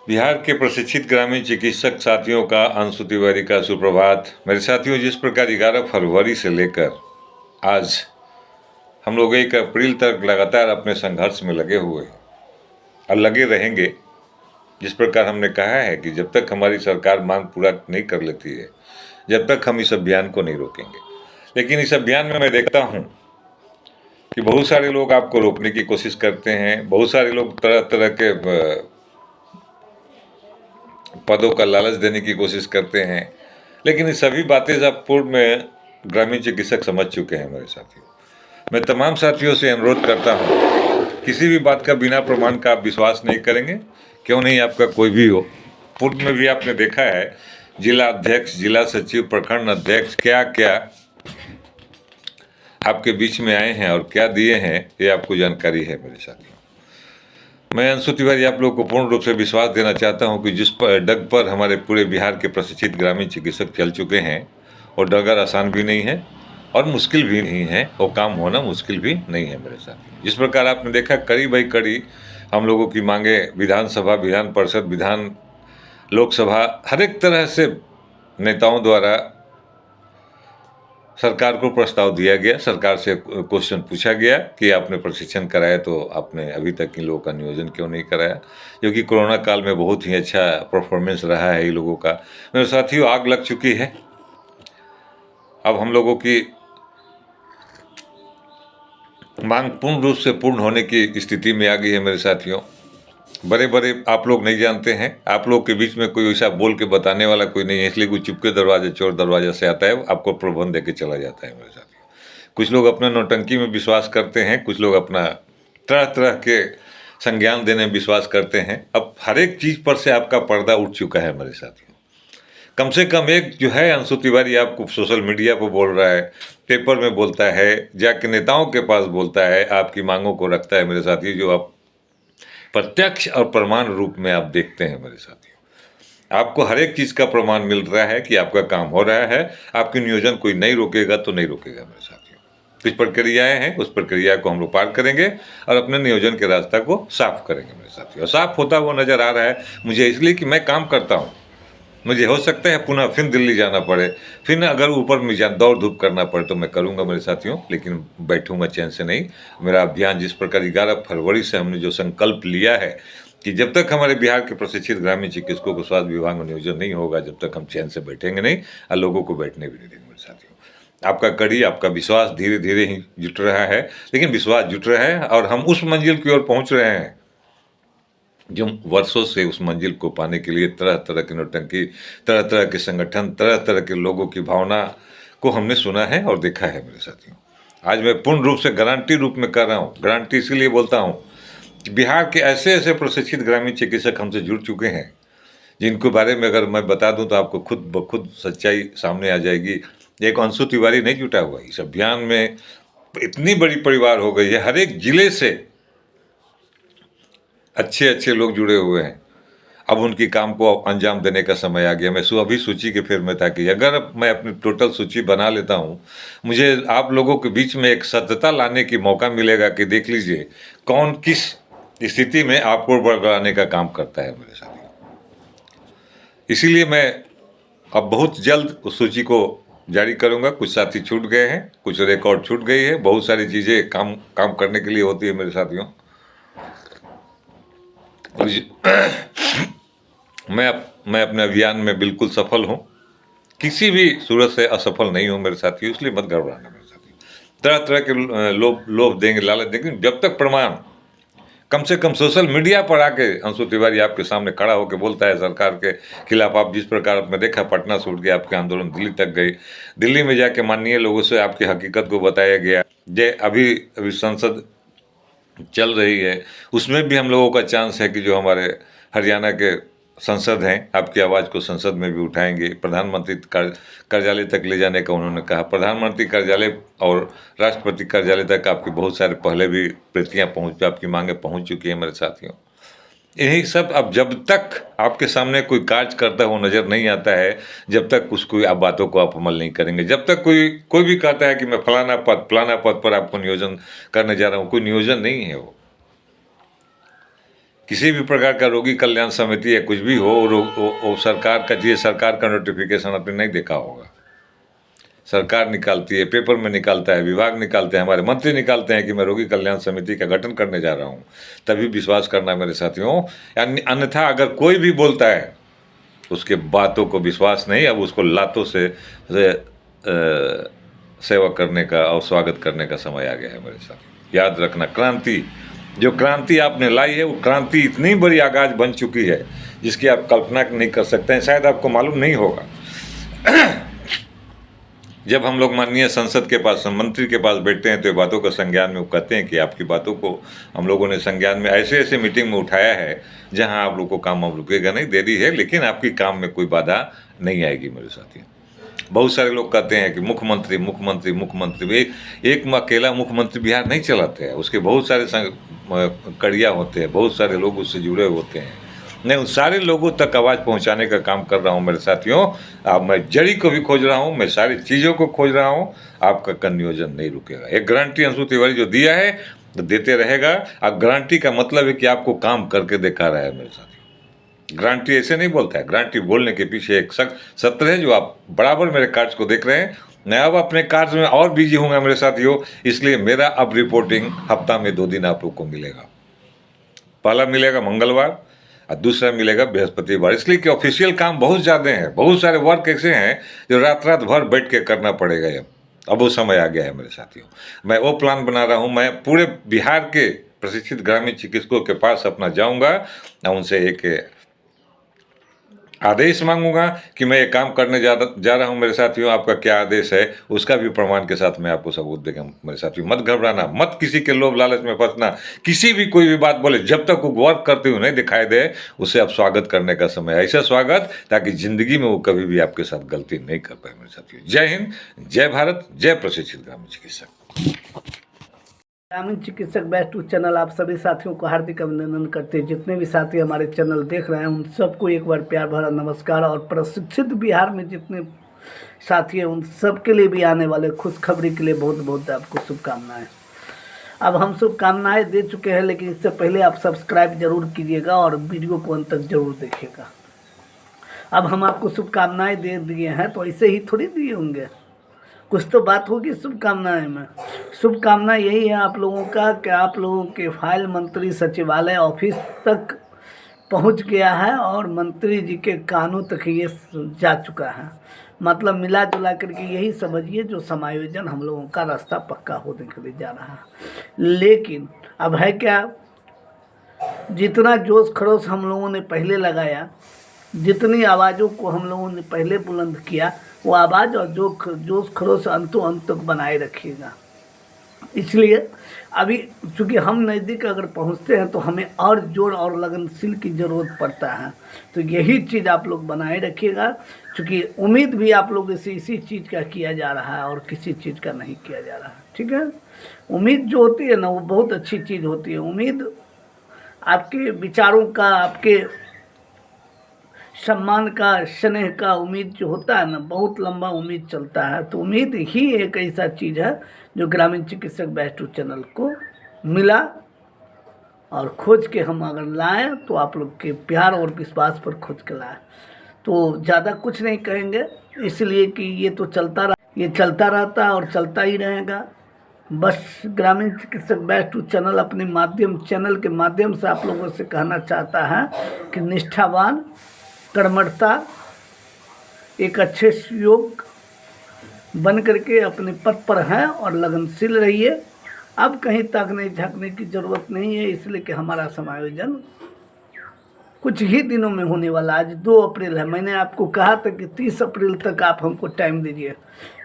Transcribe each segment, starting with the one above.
बिहार के प्रशिक्षित ग्रामीण चिकित्सक साथियों का अंशु तिवारी का सुप्रभात। मेरे साथियों, जिस प्रकार 11 फरवरी से लेकर आज हम लोग 1 अप्रैल तक लगातार अपने संघर्ष में लगे हुए हैं और लगे रहेंगे। जिस प्रकार हमने कहा है कि जब तक हमारी सरकार मांग पूरा नहीं कर लेती है, जब तक हम इस अभियान को नहीं रोकेंगे। लेकिन इस अभियान में मैं देखता हूँ कि बहुत सारे लोग आपको रोकने की कोशिश करते हैं, बहुत सारे लोग तरह तरह के पदों का लालच देने की कोशिश करते हैं। लेकिन ये सभी बातें अब पूर्व में ग्रामीण चिकित्सक समझ चुके हैं। मेरे साथियों, मैं तमाम साथियों से अनुरोध करता हूँ, किसी भी बात का बिना प्रमाण का आप विश्वास नहीं करेंगे, क्यों नहीं आपका कोई भी हो। पूर्व में भी आपने देखा है, जिला अध्यक्ष, जिला सचिव, प्रखंड अध्यक्ष क्या क्या आपके बीच में आए हैं और क्या दिए हैं, ये आपको जानकारी है। मेरे साथियों, मैं अंशु तिवारी आप लोगों को पूर्ण रूप से विश्वास देना चाहता हूं कि जिस डग पर हमारे पूरे बिहार के प्रशिक्षित ग्रामीण चिकित्सक चल चुके हैं, और डगर आसान भी नहीं है और मुश्किल भी नहीं है, वो काम होना मुश्किल भी नहीं है। मेरे साथ जिस प्रकार आपने देखा, कड़ी बाई कड़ी हम लोगों की मांगे विधानसभा, विधान परिषद, विधान लोकसभा, हर एक तरह से नेताओं द्वारा सरकार को प्रस्ताव दिया गया। सरकार से क्वेश्चन पूछा गया कि आपने प्रशिक्षण कराया तो आपने अभी तक इन लोगों का नियोजन क्यों नहीं कराया, जो कि कोरोना काल में बहुत ही अच्छा परफॉर्मेंस रहा है इन लोगों का। मेरे साथियों, आग लग चुकी है। अब हम लोगों की मांग पूर्ण रूप से पूर्ण होने की स्थिति में आ गई है। मेरे साथियों, बड़े बड़े आप लोग नहीं जानते हैं, आप लोग के बीच में कोई ऐसा बोल के बताने वाला कोई नहीं है, इसलिए कोई चुपके दरवाजे, चोर दरवाजे से आता है, आपको प्रलोभन दे के चला जाता है। मेरे साथियों, कुछ लोग अपना नौटंकी में विश्वास करते हैं, कुछ लोग अपना तरह तरह के संज्ञान देने में विश्वास करते हैं। अब हर एक चीज़ पर से आपका पर्दा उठ चुका है। मेरे साथियों, कम से कम एक जो है अंशु तिवारी आपको सोशल मीडिया पर बोल रहा है, पेपर में बोलता है, जाके नेताओं के पास बोलता है, आपकी मांगों को रखता है। मेरे साथियों, जो आप प्रत्यक्ष और प्रमाण रूप में आप देखते हैं। मेरे साथियों, आपको हर एक चीज़ का प्रमाण मिल रहा है कि आपका काम हो रहा है। आपकी नियोजन कोई नहीं रोकेगा तो नहीं रोकेगा। मेरे साथियों, कुछ प्रक्रियाएं हैं, उस प्रक्रिया को हम लोग पार करेंगे और अपने नियोजन के रास्ता को साफ करेंगे। मेरे साथियों, साफ होता हुआ नजर आ रहा है मुझे, इसलिए कि मैं काम करता हूँ। मुझे हो सकता है पुनः फिर दिल्ली जाना पड़े, फिर अगर ऊपर में दौड़ धूप करना पड़े तो मैं करूंगा मेरे साथियों, लेकिन बैठूंगा चैन से नहीं। मेरा अभियान जिस प्रकार 11 फरवरी से हमने जो संकल्प लिया है कि जब तक हमारे बिहार के प्रशिक्षित ग्रामीण चिकित्सकों को स्वास्थ्य विभाग में नियोजन नहीं होगा, जब तक हम चैन से बैठेंगे नहीं और लोगों को बैठने भी नहीं देंगे। मेरे साथियों, आपका कड़ी, आपका विश्वास धीरे धीरे ही जुट रहा है, लेकिन विश्वास जुट रहा है और हम उस मंजिल की ओर पहुंच रहे हैं जो वर्षों से उस मंजिल को पाने के लिए तरह तरह की नौटंकी, तरह तरह के संगठन, तरह तरह के लोगों की भावना को हमने सुना है और देखा है। मेरे साथियों, आज मैं पूर्ण रूप से गारंटी रूप में कर रहा हूँ। गारंटी इसीलिए बोलता हूँ कि बिहार के ऐसे ऐसे प्रशिक्षित ग्रामीण चिकित्सक हमसे जुड़ चुके हैं, जिनको बारे में अगर मैं बता दूं तो आपको खुद ब खुद सच्चाई सामने आ जाएगी। एक अंशु तिवारी नहीं जुटा हुआ इस अभियान में, इतनी बड़ी परिवार हो गई है। हर एक जिले से अच्छे अच्छे लोग जुड़े हुए हैं। अब उनकी काम को अंजाम देने का समय आ गया। मैं अभी सूची के फेर में था कि अगर मैं अपनी टोटल सूची बना लेता हूँ, मुझे आप लोगों के बीच में एक सत्यता लाने की मौका मिलेगा कि देख लीजिए कौन किस स्थिति में आपको बढ़ाने का काम करता है। मेरे साथ इसीलिए मैं अब बहुत जल्द उस सूची को जारी करूंगा। कुछ साथी छूट गए हैं, कुछ रिकॉर्ड छूट गई है, बहुत सारी चीज़ें काम करने के लिए होती है। मेरे साथियों, मैं अपने अभियान में बिल्कुल सफल हूँ, किसी भी सूरत से असफल नहीं हूँ। मेरे साथियों, इसलिए मत घबराना। मेरे साथियों, तरह तरह के लोभ देंगे, लालच देंगे, जब तक प्रमाण कम से कम सोशल मीडिया पर आके अंशु तिवारी आपके सामने खड़ा होकर बोलता है सरकार के खिलाफ। आप जिस प्रकार आपने देखा, पटना से उठ के आपके आंदोलन दिल्ली तक गई, दिल्ली में जाके माननीय लोगों से आपकी हकीकत को बताया गया। अभी संसद चल रही है, उसमें भी हम लोगों का चांस है कि जो हमारे हरियाणा के संसद हैं, आपकी आवाज़ को संसद में भी उठाएंगे। प्रधानमंत्री कार्यालय तक ले जाने का उन्होंने कहा। प्रधानमंत्री कार्यालय और राष्ट्रपति कार्यालय तक आपके बहुत सारे पहले भी प्रतियाँ आपकी मांगें पहुंच चुकी हैं। मेरे साथियों, यही सब अब जब तक आपके सामने कोई कार्य करता हुआ नज़र नहीं आता है, जब तक उसको आप बातों को आप अमल नहीं करेंगे। जब तक कोई भी कहता है कि मैं फलाना पद पर आपको नियोजन करने जा रहा हूँ, कोई नियोजन नहीं है वो। किसी भी प्रकार का रोगी कल्याण समिति या कुछ भी हो, वो सरकार का, ये सरकार का नोटिफिकेशन आपने नहीं देखा होगा। सरकार निकालती है, पेपर में निकालता है, विभाग निकालते हैं, हमारे मंत्री निकालते हैं कि मैं रोगी कल्याण समिति का गठन करने जा रहा हूँ, तभी विश्वास करना मेरे साथियों। अन्यथा अगर कोई भी बोलता है उसके बातों को विश्वास नहीं, अब उसको लातों से सेवा करने का और स्वागत करने का समय आ गया है मेरे साथ। याद रखना, क्रांति, जो क्रांति आपने लाई है वो क्रांति इतनी बड़ी आगाज बन चुकी है जिसकी आप कल्पना नहीं कर सकते हैं, शायद आपको मालूम नहीं होगा। जब हम लोग माननीय संसद के पास, मंत्री के पास बैठते हैं तो ये बातों का संज्ञान में वो कहते हैं कि आपकी बातों को हम लोगों ने संज्ञान में ऐसे ऐसे मीटिंग में उठाया है जहां आप लोग को काम अब रुकेगा नहीं, देरी है लेकिन आपकी काम में कोई बाधा नहीं आएगी मेरे साथी। बहुत सारे लोग कहते हैं कि मुख्यमंत्री मुख्यमंत्री मुख्यमंत्री, एक अकेला मुख्यमंत्री बिहार नहीं चलाते हैं, उसके बहुत सारे कड़िया होते हैं, बहुत सारे लोग उससे जुड़े होते हैं। मैं उन सारे लोगों तक आवाज़ पहुंचाने का काम कर रहा हूं मेरे साथियों। अब मैं जड़ी को भी खोज रहा हूं, मैं सारी चीज़ों को खोज रहा हूं। आपका कन्योजन नहीं रुकेगा। एक गारंटी अंशु तिवारी जो दिया है तो देते रहेगा। अब गारंटी का मतलब है कि आपको काम करके दिखा रहा है मेरे साथियों। गारंटी ऐसे नहीं बोलता है, गारंटी बोलने के पीछे एक सत्र है जो आप बराबर मेरे कार्ड्स को देख रहे हैं। मैं अब अपने कार्ड्स में और बिजी हूँगा मेरे साथियों, इसलिए मेरा अब रिपोर्टिंग हफ्ता में 2 दिन आप लोग को मिलेगा। पहला मिलेगा मंगलवार और दूसरा मिलेगा बृहस्पतिवार, इसलिए कि ऑफिशियल काम बहुत ज़्यादा हैं, बहुत सारे वर्क ऐसे हैं जो रात रात भर बैठ के करना पड़ेगा। अब वो समय आ गया है मेरे साथियों। मैं वो प्लान बना रहा हूँ, मैं पूरे बिहार के प्रशिक्षित ग्रामीण चिकित्सकों के पास अपना जाऊँगा और उनसे एक आदेश मांगूंगा कि मैं ये काम करने जा रहा हूं मेरे साथियों, आपका क्या आदेश है, उसका भी प्रमाण के साथ मैं आपको सबूत देगा मेरे साथियों। मत घबराना, मत किसी के लोभ लालच में फंसना। किसी भी कोई भी बात बोले, जब तक वो वर्क करते हुए नहीं दिखाई दे, उसे आप स्वागत करने का समय है। ऐसा स्वागत ताकि जिंदगी में वो कभी भी आपके साथ गलती नहीं कर पाए मेरे साथियों। जय हिंद, जय भारत, जय प्रशिक्षित ग्रामीण चिकित्सक। ग्रामीण चिकित्सक बैच 2 चैनल आप सभी साथियों को हार्दिक अभिनंदन करते हैं। जितने भी साथी हमारे चैनल देख रहे हैं उन सबको एक बार प्यार भरा नमस्कार। और प्रशिक्षित बिहार में जितने साथी हैं उन सबके लिए भी आने वाले खुशखबरी के लिए बहुत बहुत आपको शुभकामनाएं। अब हम शुभकामनाएं दे चुके हैं, लेकिन इससे पहले आप सब्सक्राइब जरूर कीजिएगा और वीडियो को अंत तक जरूर देखिएगा। अब हम आपको शुभकामनाएं दे दिए हैं तो ऐसे ही थोड़ी दिए होंगे, कुछ तो बात होगी शुभकामनाएं में। शुभकामना यही है आप लोगों का कि आप लोगों के फाइल मंत्री सचिवालय ऑफिस तक पहुंच गया है और मंत्री जी के कानों तक ये जा चुका है। मतलब मिला जुला करके यही समझिए जो समायोजन हम लोगों का रास्ता पक्का होने के लिए जा रहा है। लेकिन अब है क्या, जितना जोश खरोश हम लोगों ने पहले लगाया, जितनी आवाज़ों को हम लोगों ने पहले बुलंद किया, वो आवाज़ और जोश खरोश अंतों अंत तक बनाए रखिएगा। इसलिए अभी चूँकि हम नज़दीक अगर पहुंचते हैं तो हमें और जोर और लगनशील की ज़रूरत पड़ता है। तो यही चीज़ आप लोग बनाए रखिएगा, क्योंकि उम्मीद भी आप लोगों से इसी चीज़ का किया जा रहा है और किसी चीज़ का नहीं किया जा रहा है। ठीक है, उम्मीद जो होती है ना वो बहुत अच्छी चीज़ होती है। उम्मीद आपके विचारों का, आपके सम्मान का, स्नेह का उम्मीद जो होता है ना, बहुत लंबा उम्मीद चलता है। तो उम्मीद ही एक ऐसा चीज़ है जो ग्रामीण चिकित्सक बैच 2 चैनल को मिला और खोज के हम अगर लाएं तो आप लोग के प्यार और विश्वास पर खोज के लाएं। तो ज़्यादा कुछ नहीं कहेंगे, इसलिए कि ये तो चलता रहता है और चलता ही रहेगा। बस ग्रामीण चिकित्सक बैच 2 चैनल अपने चैनल के माध्यम से आप लोगों से कहना चाहता है कि निष्ठावान, कर्मठता, एक अच्छे सहयोग बन करके अपने पद पर हैं और लगनशील रहिए। अब कहीं ताकने झाँकने की ज़रूरत नहीं है, इसलिए कि हमारा समायोजन कुछ ही दिनों में होने वाला। आज 2 अप्रैल है। मैंने आपको कहा था कि 30 अप्रैल तक आप हमको टाइम दीजिए।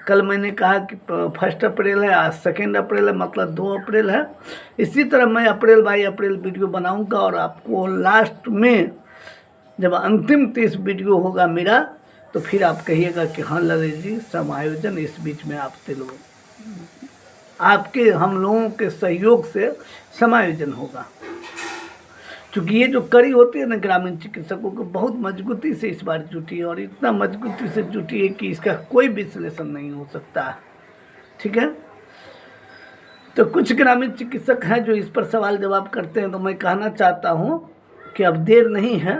कल मैंने कहा कि 1 अप्रैल है, आज 2 अप्रैल है, मतलब 2 अप्रैल है। इसी तरह मैं अप्रैल बाई अप्रैल वीडियो बनाऊँगा और आपको लास्ट में जब अंतिम 30 वीडियो होगा मेरा, तो फिर आप कहिएगा कि हाँ ललित जी समायोजन इस बीच में आपसे लोग आपके हम लोगों के सहयोग से समायोजन होगा। क्योंकि ये जो कड़ी होती है ना ग्रामीण चिकित्सकों को, बहुत मजबूती से इस बार जुटी है और इतना मजबूती से जुटी है कि इसका कोई विश्लेषण नहीं हो सकता। ठीक है, तो कुछ ग्रामीण चिकित्सक हैं जो इस पर सवाल जवाब करते हैं, तो मैं कहना चाहता हूँ कि अब देर नहीं है,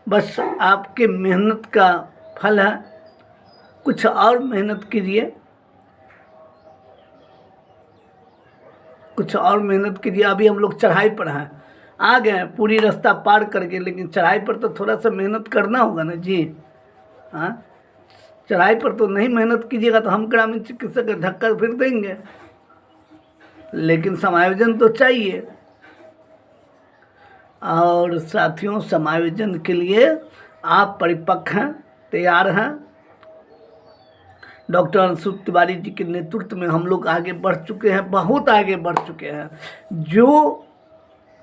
बस आपके मेहनत का फल है। कुछ और मेहनत कीजिए, कुछ और मेहनत कीजिए। अभी हम लोग चढ़ाई पर हैं, आ गए हैं पूरी रास्ता पार करके, लेकिन चढ़ाई पर तो थोड़ा सा मेहनत करना होगा ना जी। हाँ, चढ़ाई पर तो नहीं मेहनत कीजिएगा तो हम ग्रामीण चिकित्सक धक्का फिर देंगे, लेकिन समायोजन तो चाहिए। और साथियों, समायोजन के लिए आप परिपक्व हैं, तैयार हैं। डॉक्टर अंशु तिवारी जी के नेतृत्व में हम लोग आगे बढ़ चुके हैं, बहुत आगे बढ़ चुके हैं। जो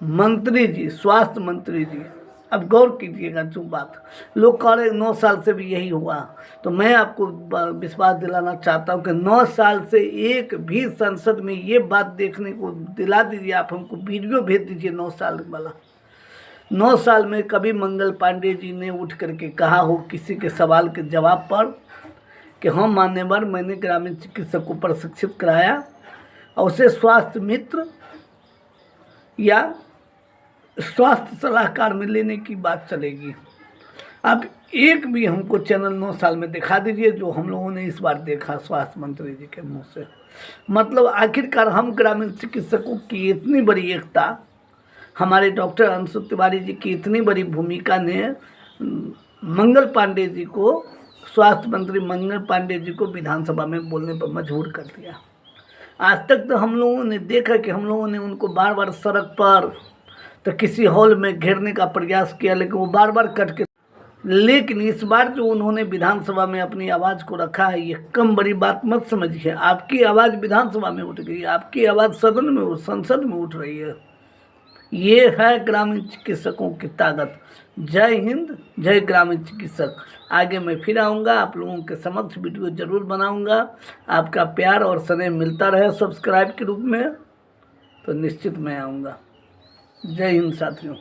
मंत्री जी, स्वास्थ्य मंत्री जी, अब गौर कीजिएगा जो बात लोग कह रहे 9 साल से भी यही हुआ, तो मैं आपको विश्वास दिलाना चाहता हूँ कि 9 साल से एक भी संसद में ये बात देखने को दिला दीजिए। आप हमको वीडियो भेज दीजिए 9 साल वाला। 9 साल में कभी मंगल पांडे जी ने उठ करके कहा हो किसी के सवाल के जवाब पर कि हाँ मान्यवर, मैंने ग्रामीण चिकित्सक को प्रशिक्षित कराया और उसे स्वास्थ्य मित्र या स्वास्थ्य सलाहकार में लेने की बात चलेगी। आप एक भी हमको चैनल 9 साल में दिखा दीजिए जो हम लोगों ने इस बार देखा स्वास्थ्य मंत्री जी के मुंह से। मतलब आखिरकार हम ग्रामीण चिकित्सकों की इतनी बड़ी एकता, हमारे डॉक्टर अंशु तिवारी जी की इतनी बड़ी भूमिका ने मंगल पांडे जी को, स्वास्थ्य मंत्री मंगल पांडे जी को विधानसभा में बोलने पर मजबूर कर दिया। आज तक तो हम लोगों ने देखा कि हम लोगों ने उनको बार बार सड़क पर तो किसी हॉल में घेरने का प्रयास किया, लेकिन वो बार बार कट के, लेकिन इस बार जो उन्होंने विधानसभा में अपनी आवाज़ को रखा है, ये कम बड़ी बात मत समझिए। आपकी आवाज़ विधानसभा में उठ गई, आपकी आवाज़ सदन में, संसद में उठ रही है। ये है ग्रामीण चिकित्सकों की ताकत। जय हिंद, जय ग्रामीण चिकित्सक। आगे मैं फिर आऊँगा, आप लोगों के समक्ष वीडियो ज़रूर बनाऊँगा। आपका प्यार और स्नेह मिलता रहे सब्सक्राइब के रूप में, तो निश्चित मैं आऊँगा। जय हिंद साथियों।